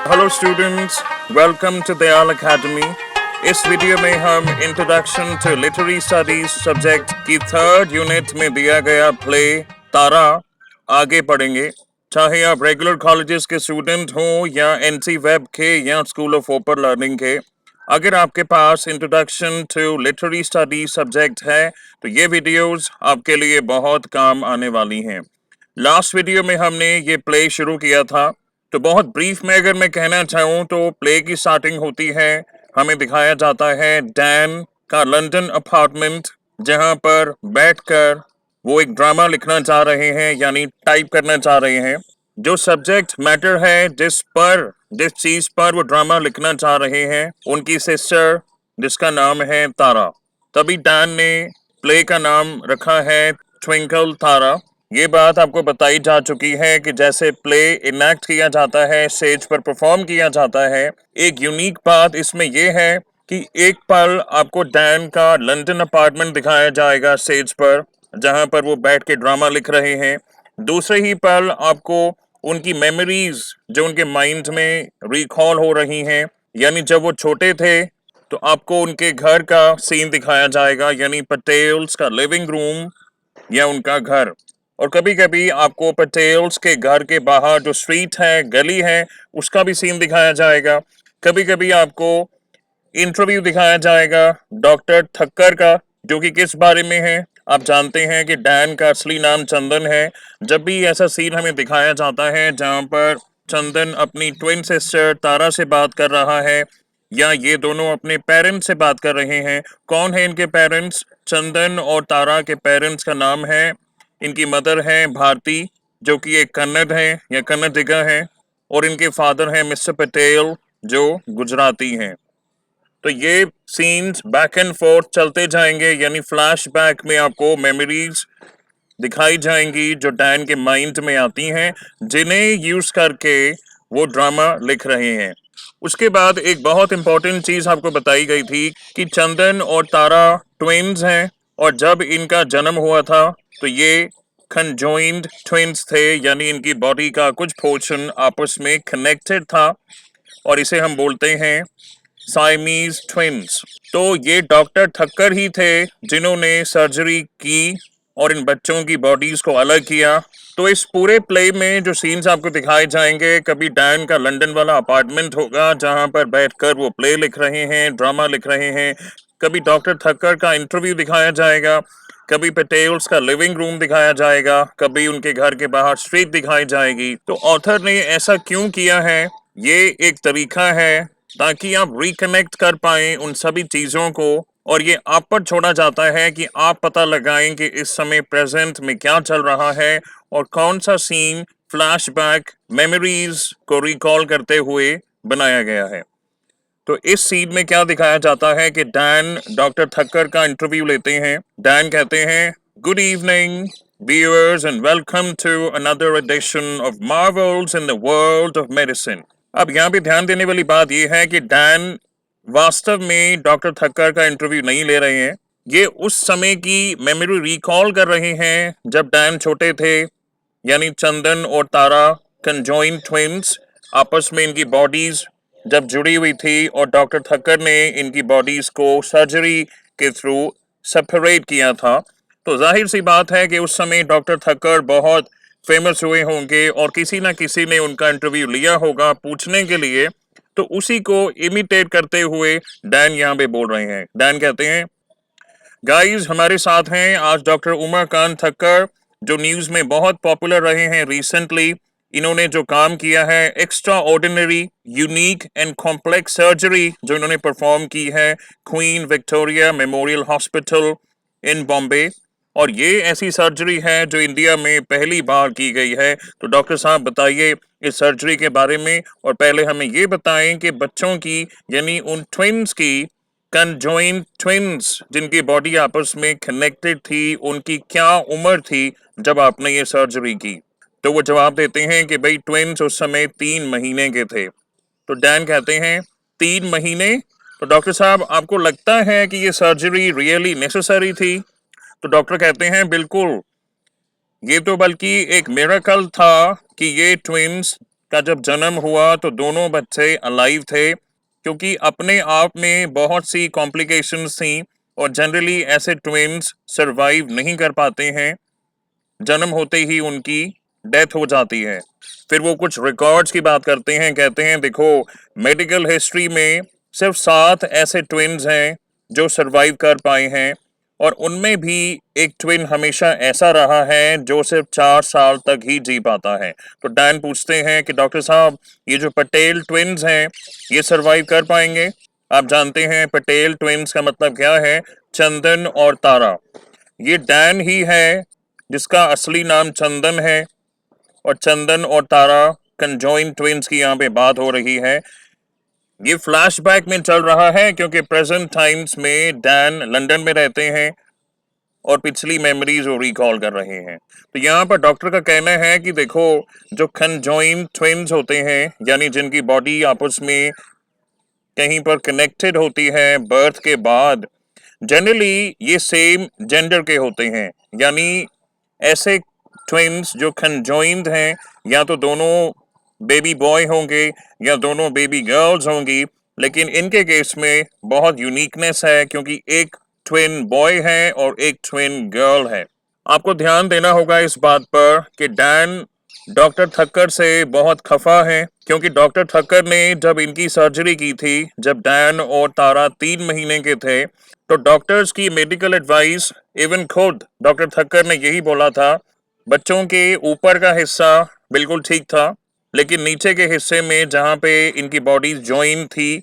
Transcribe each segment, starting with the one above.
Hello students, welcome to Dayal academy. इस video में हम introduction to literary studies subject की थर्ड यूनिट में दिया गया प्ले तारा आगे पढ़ेंगे। चाहे आप रेगुलर कॉलेजेस के स्टूडेंट हों या एनसी वेब के या स्कूल ऑफ ओपन लर्निंग के, अगर आपके पास introduction to literary studies subject है तो ये वीडियोस आपके लिए बहुत काम आने वाली हैं। लास्ट वीडियो में हमने ये प्ले शुरू किया था, तो बहुत ब्रीफ में अगर मैं कहना चाहूँ तो प्ले की स्टार्टिंग होती है, हमें दिखाया जाता है डैन का लंदन अपार्टमेंट, जहाँ पर बैठकर वो एक ड्रामा लिखना चाह रहे हैं, यानी टाइप करना चाह रहे हैं। जो सब्जेक्ट मैटर है, जिस चीज पर वो ड्रामा लिखना चाह रहे हैं, उनकी सिस्टर जिसका नाम है तारा। तभी डैन ने प्ले का नाम रखा है ट्विंकल तारा। ये बात आपको बताई जा चुकी है कि जैसे प्ले इनैक्ट किया जाता है, स्टेज पर परफॉर्म किया जाता है, एक यूनिक बात इसमें यह है कि एक पल आपको डैन का लंदन अपार्टमेंट दिखाया जाएगा स्टेज पर, जहां पर वो बैठ के ड्रामा लिख रहे हैं। दूसरे ही पल आपको उनकी मेमोरीज जो उनके माइंड में रिकॉल हो रही हैं, यानी जब वो छोटे थे तो आपको उनके घर का सीन दिखाया जाएगा, यानी पटेल्स का लिविंग रूम या उनका घर। और कभी कभी आपको पटेल्स के घर के बाहर जो स्ट्रीट है, गली है, उसका भी सीन दिखाया जाएगा। कभी कभी आपको इंटरव्यू दिखाया जाएगा डॉक्टर ठक्कर का, जो कि किस बारे में है। आप जानते हैं कि डैन का असली नाम चंदन है। जब भी ऐसा सीन हमें दिखाया जाता है जहां पर चंदन अपनी ट्विन सिस्टर तारा से बात कर रहा है, या ये दोनों अपने पेरेंट्स से बात कर रहे हैं। कौन है इनके पेरेंट्स? चंदन और तारा के पेरेंट्स का नाम है, इनकी मदर है भारती, जो कि एक कन्नड़ है या कन्नडिगा है, और इनके फादर हैं मिस्टर पटेल, जो गुजराती हैं। तो ये सीन्स बैक एंड फोर्थ चलते जाएंगे, यानी फ्लैशबैक में आपको मेमोरीज दिखाई जाएंगी जो डैन के माइंड में आती हैं, जिन्हें यूज करके वो ड्रामा लिख रहे हैं। उसके बाद एक बहुत इंपॉर्टेंट चीज आपको बताई गई थी कि चंदन और तारा ट्विन्स हैं, और जब इनका जन्म हुआ था तो ये कंजॉइंड ट्विन्स थे, यानी इनकी बॉडी का कुछ पोर्शन आपस में कनेक्टेड था, और इसे हम बोलते हैं साइमीज ट्विन्स। तो ये डॉक्टर ठक्कर ही थे जिन्होंने सर्जरी की और इन बच्चों की बॉडीज को अलग किया। तो इस पूरे प्ले में जो सीन्स आपको दिखाए जाएंगे, कभी डैन का लंदन वाला अपार्टमेंट होगा जहां पर बैठकर वो प्ले लिख रहे हैं, ड्रामा लिख रहे हैं। कभी डॉक्टर ठक्कर का इंटरव्यू दिखाया जाएगा, कभी पटेल्स का लिविंग रूम दिखाया जाएगा, कभी उनके घर के बाहर स्ट्रीट दिखाई जाएगी। तो ऑथर ने ऐसा क्यों किया है? ये एक तरीका है ताकि आप रिकनेक्ट कर पाएं उन सभी चीजों को, और ये आप पर छोड़ा जाता है कि आप पता लगाएं कि इस समय प्रेजेंट में क्या चल रहा है और कौन सा सीन फ्लैशबैक मेमोरीज को रिकॉल करते हुए बनाया गया है। तो इस सीन में क्या दिखाया जाता है कि डैन डॉक्टर ठक्कर का इंटरव्यू लेते हैं। डैन कहते हैं, good evening viewers and welcome to another edition of Marvels in the World of Medicine। अब यहाँ पे ध्यान देने वाली बात यह है कि डैन वास्तव में डॉक्टर ठक्कर का इंटरव्यू नहीं ले रहे हैं। ये उस समय की मेमोरी रिकॉल कर रहे हैं जब डैन छोटे थे, यानी चंदन और तारा कंजॉइंट ट्विन्स, आपस में इनकी बॉडीज जब जुड़ी हुई थी और डॉक्टर ठक्कर ने इनकी बॉडीज को सर्जरी के थ्रू सेपरेट किया था। तो जाहिर सी बात है कि उस समय डॉक्टर ठक्कर बहुत फेमस हुए होंगे और किसी ना किसी ने उनका इंटरव्यू लिया होगा पूछने के लिए। तो उसी को इमिटेट करते हुए डैन यहाँ पे बोल रहे हैं। डैन कहते हैं, गाइस हमारे साथ हैं आज डॉक्टर उमाकांत ठक्कर, जो न्यूज में बहुत पॉपुलर रहे हैं रिसेंटली। इन्होंने जो काम किया है, extra ordinary, unique and complex surgery जो इन्होंने परफॉर्म की है queen Victoria memorial hospital in Bombay, और ये ऐसी सर्जरी है जो इंडिया में पहली बार की गई है। तो डॉक्टर साहब बताइए इस सर्जरी के बारे में, और पहले हमें ये बताएं कि बच्चों की, यानी उन ट्विन्स की, कंजॉइंट ट्विन्स जिनकी बॉडी आपस में कनेक्टेड थी, उनकी क्या उम्र थी जब आपने ये सर्जरी की। तो वो जवाब देते हैं कि भाई ट्विन्स उस समय 3 महीने के थे। तो डैन कहते हैं 3 महीने, तो डॉक्टर साहब आपको लगता है कि ये सर्जरी रियली नेसेसरी थी? तो डॉक्टर कहते हैं बिल्कुल, ये तो बल्कि एक मिरेकल था कि ये ट्विन्स का जब जन्म हुआ तो दोनों बच्चे अलाइव थे, क्योंकि अपने आप में बहुत सी कॉम्प्लिकेशंस थी और जनरली ऐसे ट्विन्स सरवाइव नहीं कर पाते हैं, जन्म होते ही उनकी डेथ हो जाती है। फिर वो कुछ रिकॉर्ड्स की बात करते हैं, कहते हैं देखो मेडिकल हिस्ट्री में सिर्फ 7 ऐसे ट्विन्स हैं जो सरवाइव कर पाए हैं, और उनमें भी एक ट्विन हमेशा ऐसा रहा है जो सिर्फ 4 साल तक ही जी पाता है। तो डैन पूछते हैं कि डॉक्टर साहब, ये जो पटेल ट्विन्स हैं ये सरवाइव कर पाएंगे? आप जानते हैं पटेल ट्विन्स का मतलब क्या है, चंदन और तारा। ये डैन ही है जिसका असली नाम चंदन है, और चंदन और तारा कंजॉइन ट्विन्स की यहाँ पे बात हो रही है। ये फ्लैशबैक में चल रहा है क्योंकि प्रेजेंट टाइम्स में डैन लंदन में रहते हैं और पिछली मेमोरीज वो रिकॉल कर रहे हैं। तो यहाँ पर डॉक्टर का कहना है कि देखो, जो कंजॉइन ट्विन्स होते हैं, यानी जिनकी बॉडी आपस में कहीं पर कनेक्टेड होती है बर्थ के बाद, जनरली ये सेम जेंडर के होते हैं। यानी ऐसे ट्विन्स जो कंजॉइंड हैं, या तो दोनों बेबी बॉय होंगे या दोनों बेबी गर्ल्स होंगी, लेकिन इनके केस में बहुत यूनिकनेस है क्योंकि एक ट्विन बॉय है और एक ट्विन गर्ल है। आपको ध्यान देना होगा इस बात पर कि डैन डॉक्टर ठक्कर से बहुत खफा है, क्योंकि डॉक्टर ठक्कर ने जब इनकी सर्जरी की थी, जब डैन और तारा 3 महीने के थे, तो डॉक्टर्स की मेडिकल एडवाइस, इवन खुद डॉक्टर ठक्कर ने यही बोला था, बच्चों के ऊपर का हिस्सा बिल्कुल ठीक था, लेकिन नीचे के हिस्से में जहाँ पे इनकी बॉडी ज्वाइन थी,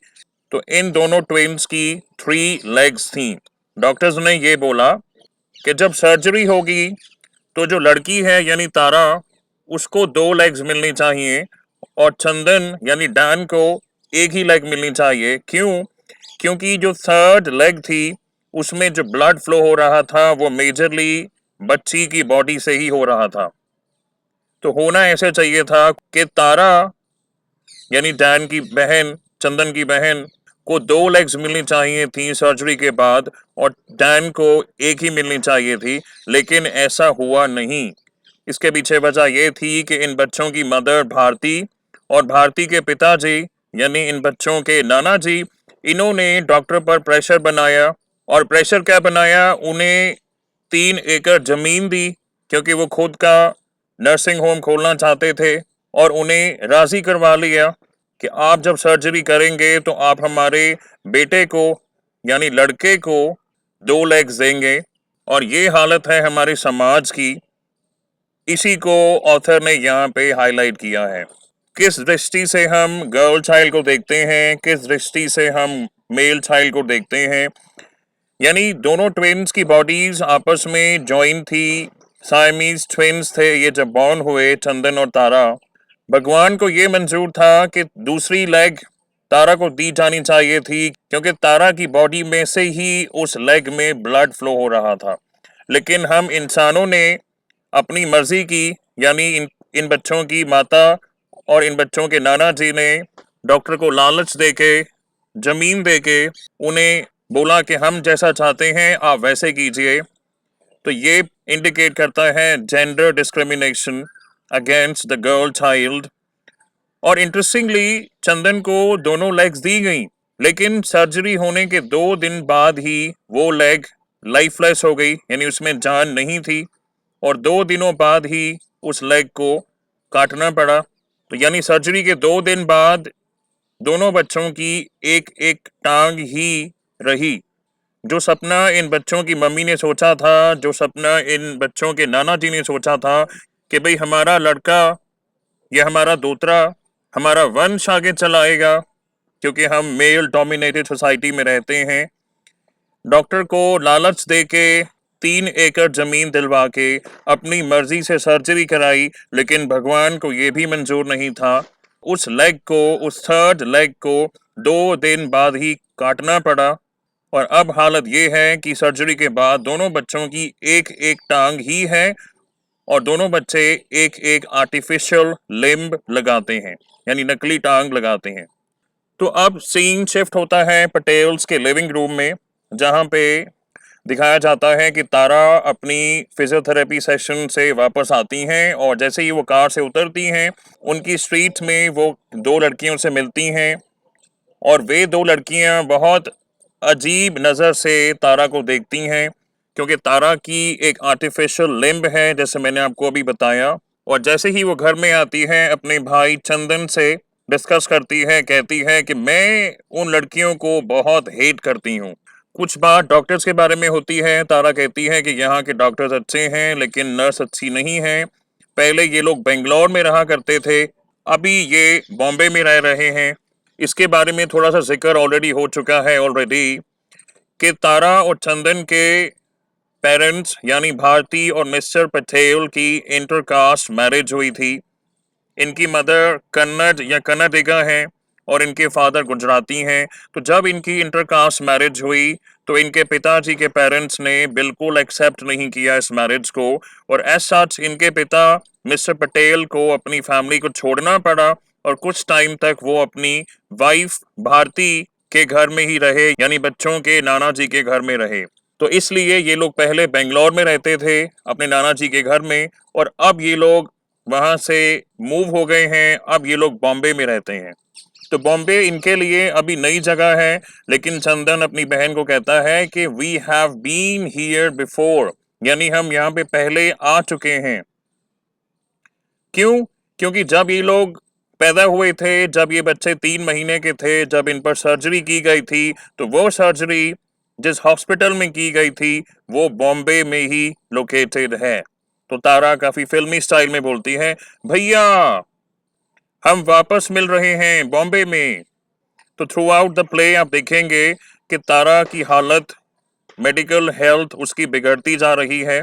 तो इन दोनों ट्विन्स की 3 लेग्स थी। डॉक्टर्स ने ये बोला कि जब सर्जरी होगी तो जो लड़की है यानी तारा, उसको 2 लेग्स मिलनी चाहिए और चंदन यानी डैन को एक ही लेग मिलनी चाहिए। क्यों? क्योंकि जो थर्ड लेग थी उसमें जो ब्लड फ्लो हो रहा था वो मेजरली बच्ची की बॉडी से ही हो रहा था। तो होना ऐसे चाहिए था कि तारा यानी डैन की बहन, चंदन की बहन को 2 लेग्स मिलनी चाहिए थी सर्जरी के बाद, और डैन को एक ही मिलनी चाहिए थी, लेकिन ऐसा हुआ नहीं। इसके पीछे वजह यह थी कि इन बच्चों की मदर भारती और भारती के पिताजी यानी इन बच्चों के नाना जी, इन्होंने डॉक्टर पर प्रेशर बनाया। और प्रेशर क्या बनाया, उन्हें 3 एकड़ जमीन दी, क्योंकि वो खुद का नर्सिंग होम खोलना चाहते थे, और उन्हें राजी करवा लिया कि आप जब सर्जरी करेंगे तो आप हमारे बेटे को यानी लड़के को 2 लेग्स देंगे। और ये हालत है हमारे समाज की, इसी को ऑथर ने यहाँ पे हाईलाइट किया है। किस दृष्टि से हम गर्ल चाइल्ड को देखते हैं, किस दृष्टि से हम मेल चाइल्ड को देखते हैं, यानी दोनों ट्विन्स की बॉडीज आपस में जॉइन थी, साइमीज ट्विन्स थे ये जब बॉर्न हुए, चंदन और तारा। भगवान को ये मंजूर था कि दूसरी लेग तारा को दी जानी चाहिए थी, क्योंकि तारा की बॉडी में से ही उस लेग में ब्लड फ्लो हो रहा था। लेकिन हम इंसानों ने अपनी मर्जी की, यानी इन बच्चों की माता और इन बच्चों के नाना जी ने डॉक्टर को लालच देके, जमीन देके उन्हें बोला कि हम जैसा चाहते हैं आप वैसे कीजिए। तो ये इंडिकेट करता है gender discrimination against the girl child. और इंटरेस्टिंगली चंदन को दोनों लेग्स दी गई, लेकिन सर्जरी होने के 2 दिन बाद ही वो लेग लाइफलेस हो गई, यानी उसमें जान नहीं थी, और 2 दिनों बाद ही उस लेग को काटना पड़ा। तो यानी सर्जरी के 2 दिन बाद दोनों बच्चों की एक एक टांग ही रही। जो सपना इन बच्चों की मम्मी ने सोचा था, जो सपना इन बच्चों के नाना जी ने सोचा था कि भाई हमारा लड़का या हमारा दोतरा हमारा वंश आगे चलाएगा, क्योंकि हम मेल डोमिनेटेड सोसाइटी में रहते हैं, डॉक्टर को लालच देके 3 एकड़ जमीन दिलवा के अपनी मर्जी से सर्जरी कराई, लेकिन भगवान को यह भी मंजूर नहीं था। उस लेग को, उस थर्ड लेग को 2 दिन बाद ही काटना पड़ा। और अब हालत ये है कि सर्जरी के बाद दोनों बच्चों की एक एक टांग ही है, और दोनों बच्चे एक एक आर्टिफिशियल लिम्ब लगाते हैं, यानी नकली टांग लगाते हैं। तो अब सीन शिफ्ट होता है पटेल्स के लिविंग रूम में, जहां पे दिखाया जाता है कि तारा अपनी फिजियोथेरेपी सेशन से वापस आती हैं और जैसे ही वो कार से उतरती हैं उनकी स्ट्रीट में वो 2 लड़कियों से मिलती हैं और वे 2 लड़कियां बहुत अजीब नज़र से तारा को देखती हैं क्योंकि तारा की एक आर्टिफिशियल लिम्ब है जैसे मैंने आपको अभी बताया। और जैसे ही वो घर में आती है अपने भाई चंदन से डिस्कस करती है, कहती है कि मैं उन लड़कियों को बहुत हेट करती हूँ। कुछ बात डॉक्टर्स के बारे में होती है। तारा कहती है कि यहाँ के डॉक्टर्स अच्छे हैं लेकिन नर्स अच्छी नहीं है। पहले ये लोग बेंगलोर में रहा करते थे, अभी ये बॉम्बे में रह रहे हैं। इसके बारे में थोड़ा सा जिक्र ऑलरेडी हो चुका है ऑलरेडी कि तारा और चंदन के पेरेंट्स यानी भारती और मिस्टर पटेल की इंटरकास्ट मैरिज हुई थी। इनकी मदर कन्नड़ या कन्नडिगा हैं और इनके फादर गुजराती हैं। तो जब इनकी इंटरकास्ट मैरिज हुई तो इनके पिताजी के पेरेंट्स ने बिल्कुल एक्सेप्ट नहीं किया इस मैरिज को और एज सच इनके पिता मिस्टर पटेल को अपनी फैमिली को छोड़ना पड़ा और कुछ टाइम तक वो अपनी वाइफ भारती के घर में ही रहे यानी बच्चों के नाना जी के घर में रहे। तो इसलिए ये लोग पहले बेंगलोर में रहते थे अपने नाना जी के घर में और अब ये लोग वहां से मूव हो गए हैं, अब ये लोग बॉम्बे में रहते हैं। तो बॉम्बे इनके लिए अभी नई जगह है लेकिन चंदन अपनी बहन को कहता है कि we have been here before यानी हम यहाँ पे पहले आ चुके हैं। क्यों? क्योंकि जब ये लोग पैदा हुए थे, जब ये बच्चे 3 महीने के थे, जब इन पर सर्जरी की गई थी तो वो सर्जरी जिस हॉस्पिटल में की गई थी वो बॉम्बे में ही लोकेटेड है। तो तारा काफी फिल्मी स्टाइल में बोलती है, भैया हम वापस मिल रहे हैं बॉम्बे में। तो थ्रू आउट द प्ले आप देखेंगे कि तारा की हालत, मेडिकल हेल्थ उसकी बिगड़ती जा रही है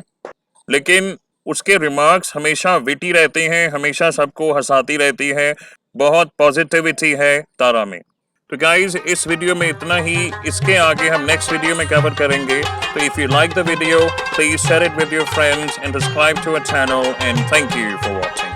लेकिन उसके रिमार्क्स हमेशा विटी रहते हैं, हमेशा सबको हंसाती रहती है, बहुत पॉजिटिविटी है तारा में। तो गाइज इस वीडियो में इतना ही, इसके आगे हम नेक्स्ट वीडियो में कवर करेंगे। तो if you like the video please share it with your friends and subscribe to our channel and thank you for watching.